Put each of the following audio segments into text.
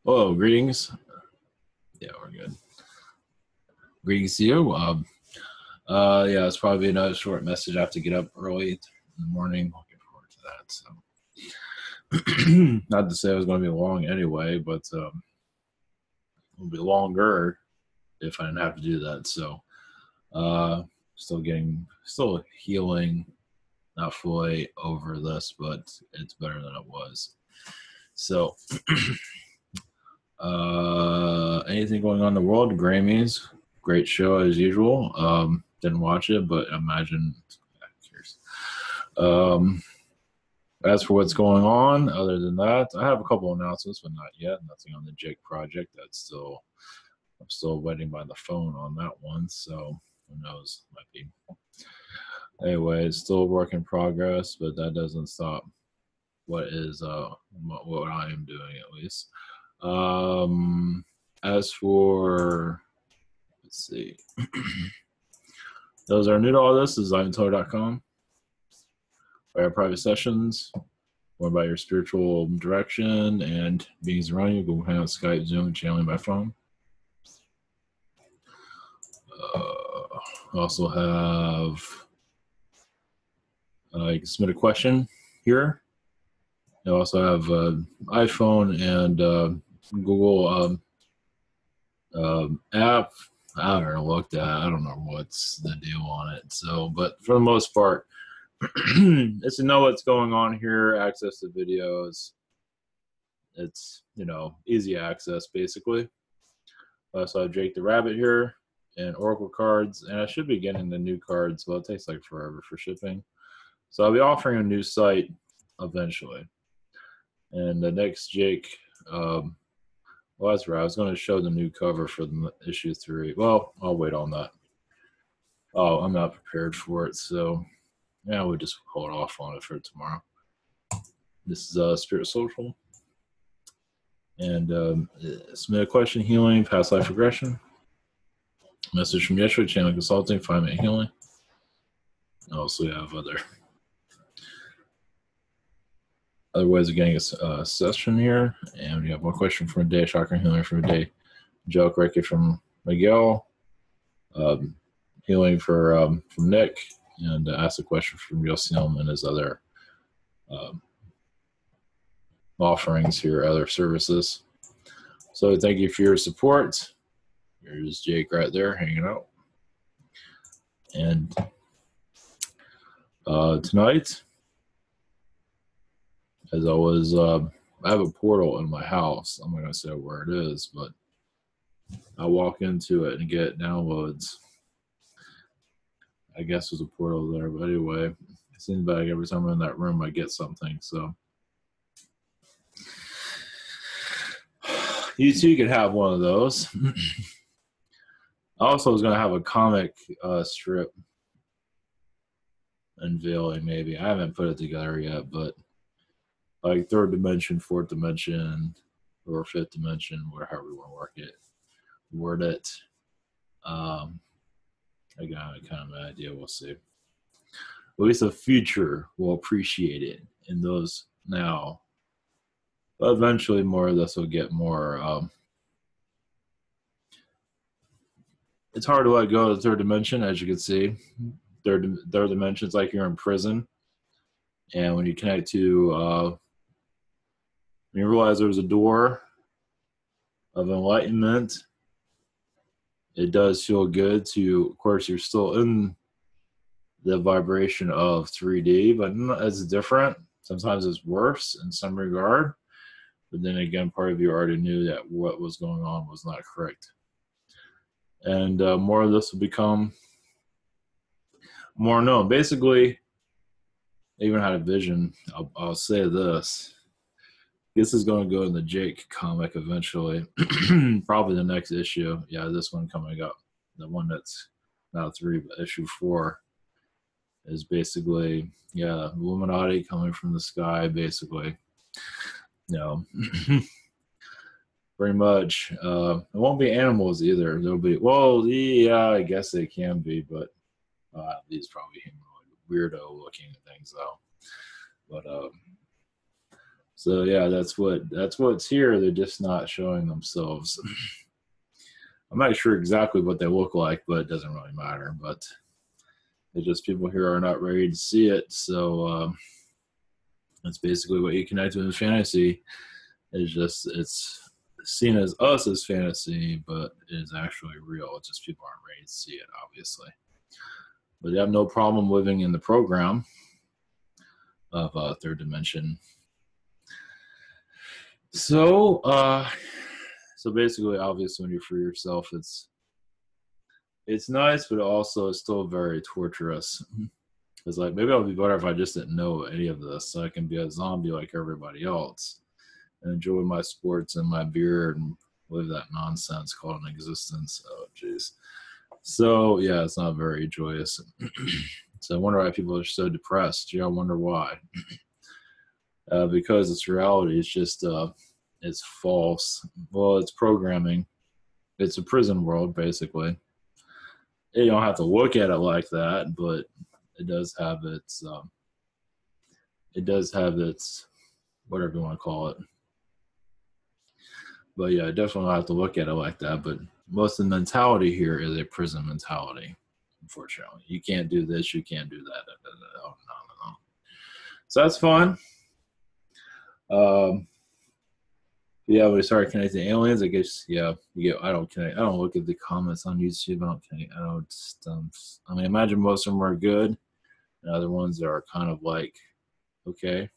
Oh, greetings. Yeah, we're good. Greetings to you. Yeah, it's probably another short message. I have to get up early in the morning. Looking forward to that. So, not to say it was going to be long anyway, but it'll be longer if I didn't have to do that. So, uh, still healing, not fully over this, but it's better than it was. So, anything going on in the world? Grammys, great show as usual. Didn't watch it, but imagine. Um, as for what's going on, other than that, I have a couple announcements, but not yet. Nothing on the Jake project. I'm still waiting by the phone on that one. So who knows? Might be. Anyway, it's still a work in progress, but that doesn't stop what I am doing at least. As for let's see. Those are new to all this. This is ivantoy.com. Our private sessions, more about your spiritual direction and beings around you. Google Hangouts, Skype, Zoom, channeling by phone. Also have you can submit a question here. You also have iPhone and Google app. I haven't looked at. I don't know what's the deal on it. So, but for the most part, it's to know what's going on here. Access to videos. It's easy access basically. So I have Jake the Rabbit here and Oracle cards, and I should be getting the new cards. Well, it takes like forever for shipping. So I'll be offering a new site eventually. And the next Jake, well, that's right. I was going to show the new cover for the issue 3. Well, I'll wait on that. Oh, I'm not prepared for it, so yeah, we'll just hold off on it for tomorrow. This is Spirit Social. And submit a question, healing, past life regression. Message from Yeshua, channel consulting, 5-minute healing. Also, we have other ways of getting a session here. And we have one question from a day, chakra healing from a day, joke Reiki from Miguel, healing from Nick, and ask a question from Yosim and his other offerings here, other services. So thank you for your support. Here's Jake right there hanging out. And tonight, as always, I have a portal in my house. I'm not going to say where it is, but I walk into it and get downloads. I guess there's a portal there, but anyway, it seems like every time I'm in that room, I get something. So you too could have one of those. I also was going to have a comic strip unveiling, maybe. I haven't put it together yet, but like third dimension, fourth dimension, or fifth dimension, whatever we want to word it. I got kind of an idea. We'll see. At least the future will appreciate it in those now. But eventually, more of this will get more. It's hard to let go of the third dimension, as you can see. Third dimension is like you're in prison, and when you connect to, when you realize there's a door of enlightenment, it does feel good to. Of course, you're still in the vibration of 3D, but it's different. Sometimes it's worse in some regard. But then again, part of you already knew that what was going on was not correct. And more of this will become more known. Basically, I even had a vision. I'll say this. This is going to go in the Jake comic eventually. Probably the next issue. Yeah, this one coming up. The one that's not 3, but issue 4 is basically, yeah, Illuminati coming from the sky, basically. Pretty much. It won't be animals either. There'll be, well, yeah, I guess they can be, but these probably weirdo looking things though. But So yeah, that's what's here. They're just not showing themselves. I'm not sure exactly what they look like, but it doesn't really matter. But it's just people here are not ready to see it. So that's basically what you connect with in fantasy. It's seen as us as fantasy, but it is actually real. It's just people aren't ready to see it, obviously. But they have no problem living in the program of third dimension. So basically, obviously, when you free yourself, it's nice, but also it's still very torturous. It's like maybe it'll be better if I just didn't know any of this, so I can be a zombie like everybody else and enjoy my sports and my beer and live that nonsense called an existence. Oh, jeez. So yeah, it's not very joyous. So I wonder why people are so depressed. I wonder why. Because it's reality. It's just it's false. Well, it's programming. It's a prison world, basically. You don't have to look at it like that, but it does have its whatever you want to call it. But yeah, I definitely don't have to look at it like that. But most of the mentality here is a prison mentality. Unfortunately, you can't do this, you can't do that. Oh, no. So that's fun. Yeah, we started connecting aliens. I guess I don't connect. I don't look at the comments on YouTube. I don't connect. I don't. I mean, imagine most of them are good, and other ones are kind of like, okay,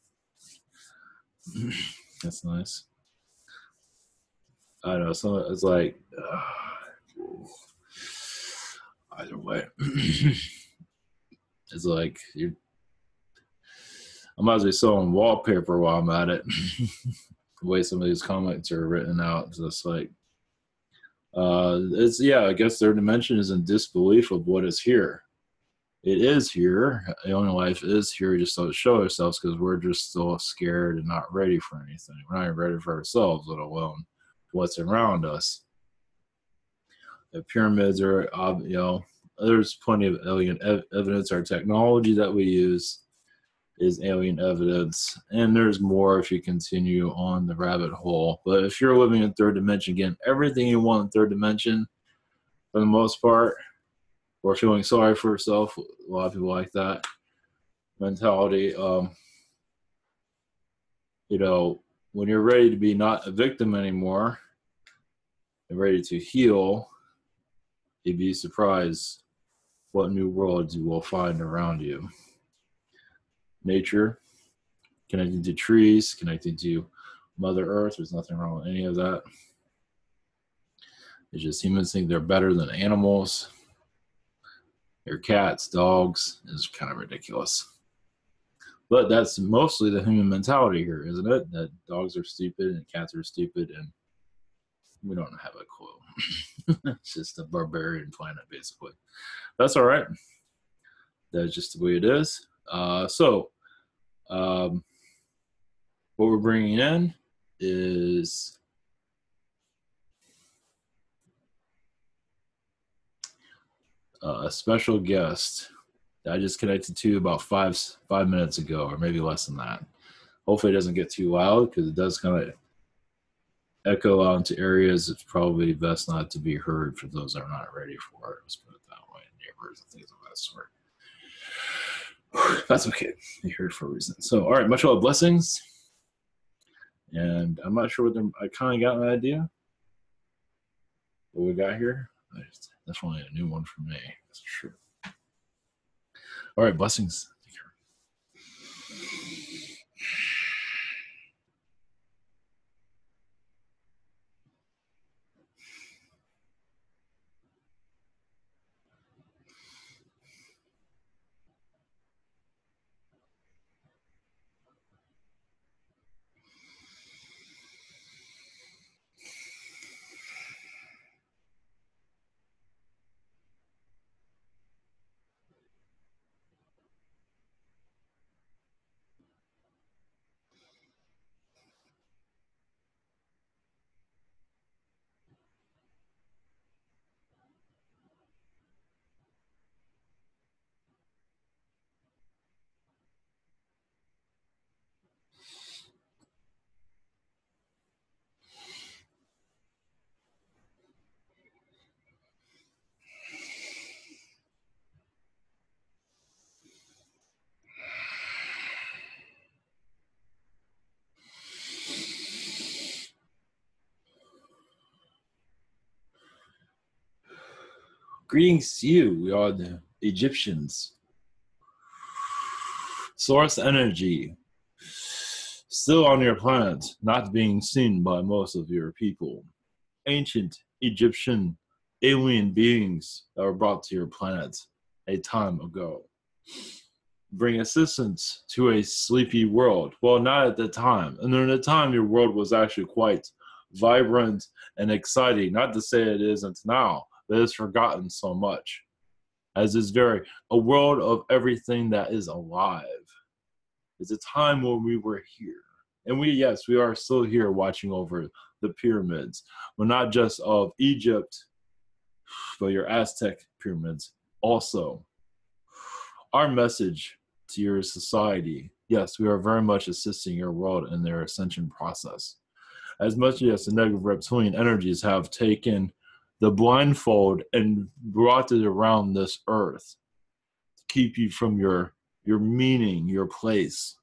that's nice. I don't know. Some it's like either way. It's like I might as well selling wallpaper while I'm at it. The way some of these comments are written out, it's just like it's I guess their dimension is in disbelief of what is here. It is here. Alien life is here. We just don't show ourselves because we're just still scared and not ready for anything. We're not even ready for ourselves, let alone what's around us. The pyramids are, there's plenty of alien evidence. Our technology that we use is alien evidence, and there's more if you continue on the rabbit hole. But if you're living in third dimension, again, everything you want in third dimension, for the most part, or feeling sorry for yourself, a lot of people like that mentality. When you're ready to be not a victim anymore and ready to heal, you'd be surprised what new worlds you will find around you. Nature, connecting to trees, connecting to Mother Earth. There's nothing wrong with any of that. It's just humans think they're better than animals. They're cats, dogs. It's kind of ridiculous. But that's mostly the human mentality here, isn't it? That dogs are stupid and cats are stupid, and we don't have a clue. It's just a barbarian planet, basically. That's all right. That's just the way it is. What we're bringing in is a special guest that I just connected to about 5 minutes ago, or maybe less than that. Hopefully, it doesn't get too loud because it does kind of echo out into areas it's probably best not to be heard for those that are not ready for it. Let's put it that way. Neighbors and things of that sort. That's okay. You heard for a reason. So, all right, much love, blessings. And I'm not sure I kind of got an idea what we got here. It's definitely a new one for me. That's for sure. All right, blessings. Take care. Greetings to you. We are the Egyptians. Source energy. Still on your planet, not being seen by most of your people. Ancient Egyptian alien beings that were brought to your planet a time ago. Bring assistance to a sleepy world. Well, not at the time. And during the time, your world was actually quite vibrant and exciting. Not to say it isn't now, but it's forgotten so much. As is a world of everything that is alive. It's a time when we were here. And we are still here watching over the pyramids, but not just of Egypt, but your Aztec pyramids also. Our message to your society, yes, we are very much assisting your world in their ascension process. As much as the negative reptilian energies have taken the blindfold and brought it around this earth to keep you from your meaning, your place.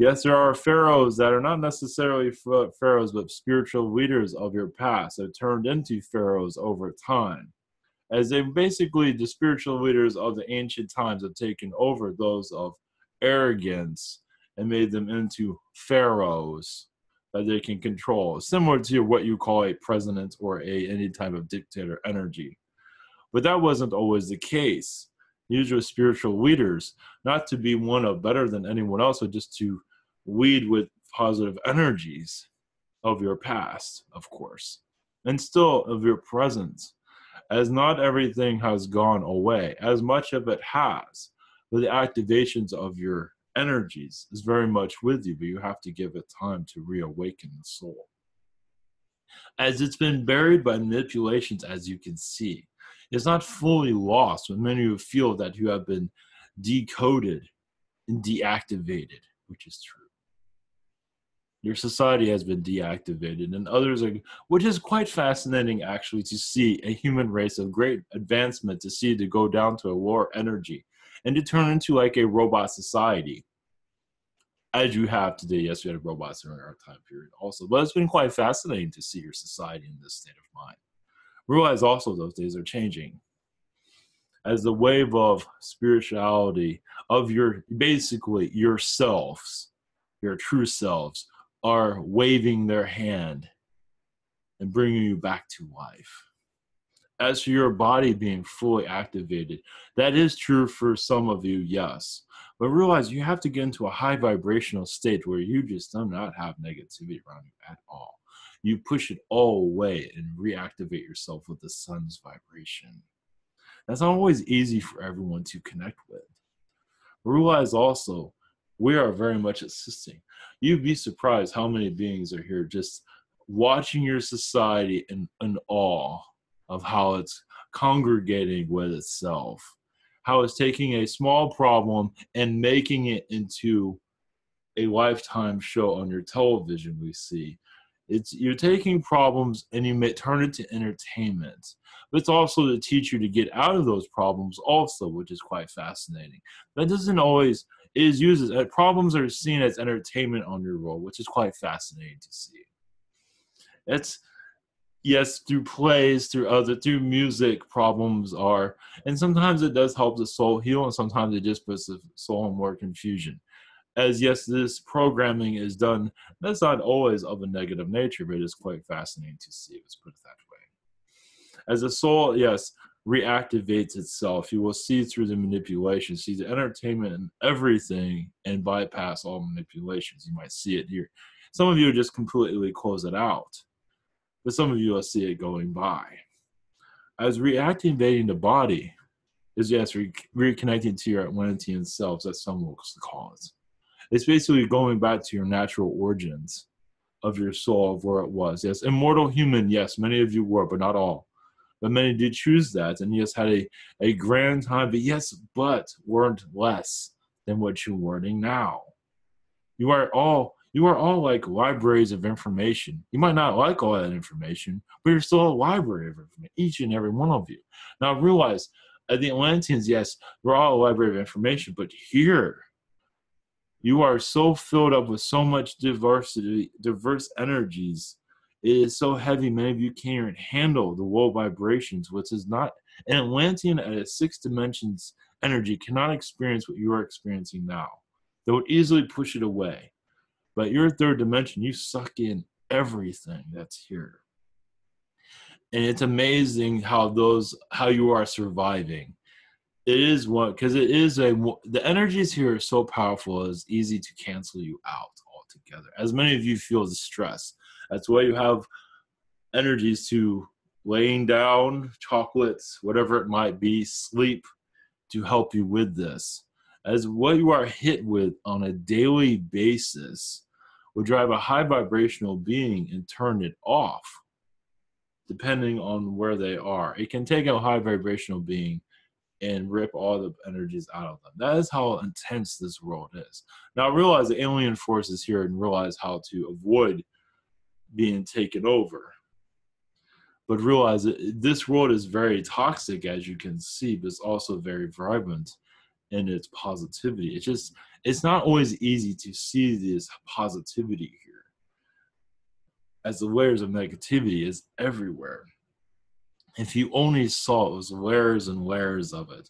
Yes, there are pharaohs that are not necessarily pharaohs, but spiritual leaders of your past that turned into pharaohs over time. As they basically, the spiritual leaders of the ancient times have taken over those of arrogance and made them into pharaohs that they can control, similar to what you call a president or any type of dictator energy. But that wasn't always the case. These were spiritual leaders, not to be one of better than anyone else, but just to lead with positive energies of your past, of course, and still of your present, as not everything has gone away, as much of it has, but the activations of your energies is very much with you, but you have to give it time to reawaken the soul. As it's been buried by manipulations, as you can see, it's not fully lost, but many of you feel that you have been decoded and deactivated, which is true. Your society has been deactivated, and others are, which is quite fascinating actually to see a human race of great advancement to go down to a lower energy and to turn into like a robot society, as you have today. Yes, we had robots during our time period also, but it's been quite fascinating to see your society in this state of mind. Realize also those days are changing. As the wave of spirituality of your, basically yourselves, your true selves, are waving their hand and bringing you back to life. As for your body being fully activated, that is true for some of you, yes. But realize you have to get into a high vibrational state where you just do not have negativity around you at all. You push it all away and reactivate yourself with the sun's vibration. That's not always easy for everyone to connect with. Realize also, we are very much assisting. You'd be surprised how many beings are here just watching your society in awe of how it's congregating with itself, how it's taking a small problem and making it into a lifetime show on your television. We see you're taking problems and you may turn it to entertainment, but it's also to teach you to get out of those problems also, which is quite fascinating. That doesn't always is used as problems are seen as entertainment on your role, which is quite fascinating to see. It's yes, through plays, through music, problems are, and sometimes it does help the soul heal, and sometimes it just puts the soul in more confusion. As yes, this programming is done, that's not always of a negative nature, but it's quite fascinating to see. Let's put it that way. As the soul, yes, reactivates itself, you will see through the manipulation, see the entertainment and everything, and bypass all manipulations. You might see it here. Some of you just completely close it out, but some of you will see it going by. As reactivating the body is, yes, reconnecting to your Atlantean selves, as some will call it. It's basically going back to your natural origins of your soul, of where it was. Yes, immortal human, yes, many of you were, but not all. But many did choose that, and yes, had a grand time, but weren't less than what you're learning now. You are all like libraries of information. You might not like all that information, but you're still a library of information, each and every one of you. Now realize, the Atlanteans, yes, we're all a library of information, but here, you are so filled up with so much diverse energies It is so heavy, many of you can't even handle the low vibrations, which is not an Atlantean at a 6 dimensions energy cannot experience what you are experiencing now. They would easily push it away. But your third dimension, you suck in everything that's here. And it's amazing how you are surviving. It is one, because the energies here are so powerful, it's easy to cancel you out altogether. As many of you feel the stress. That's why you have energies to laying down, chocolates, whatever it might be, sleep, to help you with this. As what you are hit with on a daily basis will drive a high vibrational being and turn it off, depending on where they are. It can take a high vibrational being and rip all the energies out of them. That is how intense this world is. Now realize the alien force is here, and realize how to avoid being taken over. But realize that this world is very toxic, as you can see, but it's also very vibrant in its positivity. It's not always easy to see this positivity here, as the layers of negativity is everywhere. If you only saw those layers and layers of it,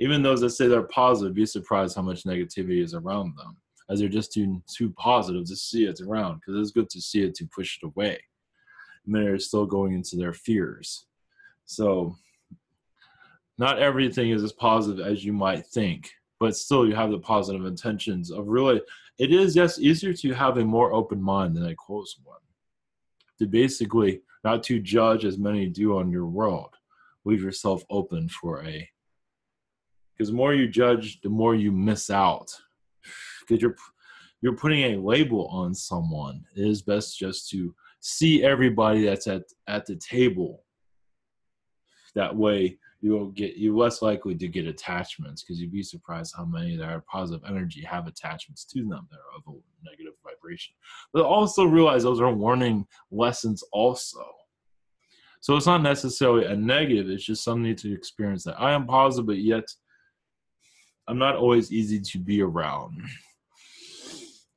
even those that say they're positive, be surprised how much negativity is around them, as they're just too positive to see it around, because it's good to see it to push it away. Many are still going into their fears. So not everything is as positive as you might think, but still you have the positive intentions of really, it is, yes, easier to have a more open mind than a closed one. To basically not to judge as many do on your world. Leave yourself open because the more you judge, the more you miss out. Because you're putting a label on someone. It is best just to see everybody that's at the table. That way you're less likely to get attachments, because you'd be surprised how many that are positive energy have attachments to them that are of a negative vibration. But also realize those are warning lessons also. So it's not necessarily a negative, it's just something to experience that I am positive, but yet I'm not always easy to be around.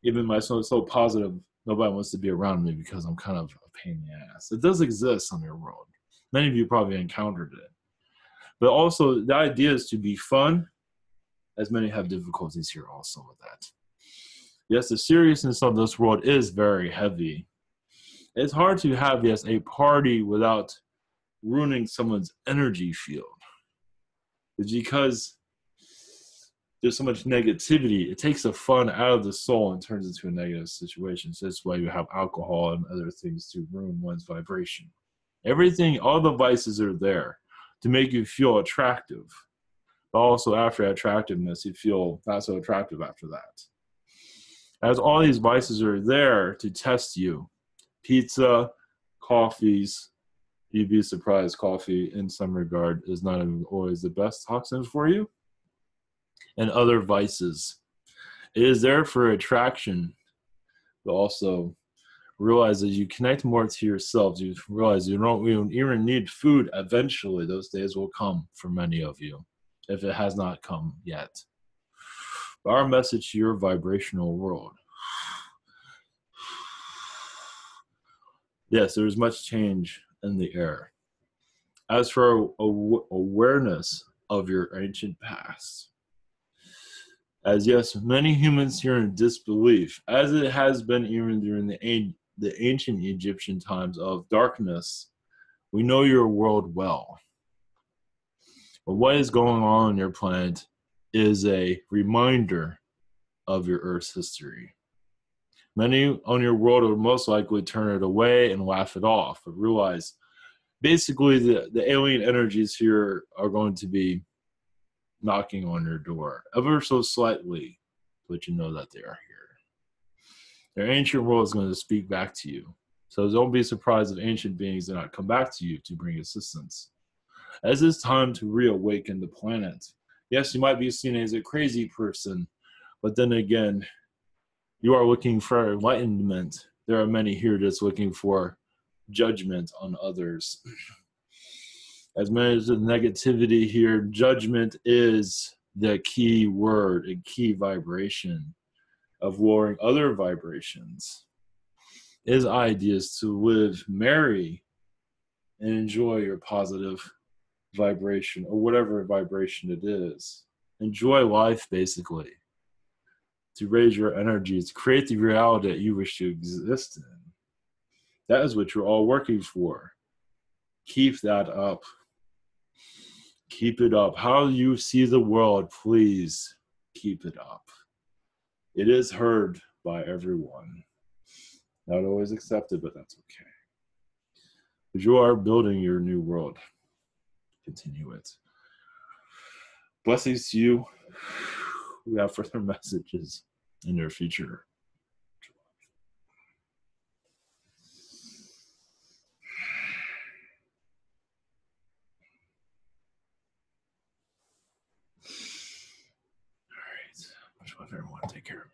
Even myself so positive, nobody wants to be around me because I'm kind of a pain in the ass. It does exist on your world. Many of you probably encountered it. But also, the idea is to be fun, as many have difficulties here also with that. Yes, the seriousness of this world is very heavy. It's hard to have, yes, a party without ruining someone's energy field. It's because there's so much negativity. It takes the fun out of the soul and turns it into a negative situation. So that's why you have alcohol and other things to ruin one's vibration. Everything, all the vices are there to make you feel attractive. But also after attractiveness, you feel not so attractive after that. As all these vices are there to test you. Pizza, coffees, you'd be surprised coffee in some regard is not always the best toxin for you. And other vices. It is there for attraction, but also realize as you connect more to yourselves, you realize you don't even need food. Eventually, those days will come for many of you, if it has not come yet. But our message to your vibrational world. Yes, there's much change in the air. As for awareness of your ancient past, as yes, many humans here in disbelief, as it has been even during the ancient Egyptian times of darkness, we know your world well. But what is going on your planet is a reminder of your Earth's history. Many on your world will most likely turn it away and laugh it off, but realize basically the alien energies here are going to be knocking on your door ever so slightly, but you know that they are here. Their ancient world is going to speak back to you. So don't be surprised if ancient beings do not come back to you to bring assistance. As it's time to reawaken the planet. Yes, you might be seen as a crazy person, but then again, you are looking for enlightenment. There are many here just looking for judgment on others. As many as the negativity here, judgment is the key word and key vibration of lowering other vibrations. His idea is to live merry and enjoy your positive vibration or whatever vibration it is. Enjoy life, basically. To raise your energy, to create the reality that you wish to exist in. That is what you're all working for. Keep that up. Keep it up. How you see the world, please keep it up. It is heard by everyone. Not always accepted, but that's okay. Because you are building your new world. Continue it. Blessings to you. We have further messages in your future. All right. Much love, everyone. Take care.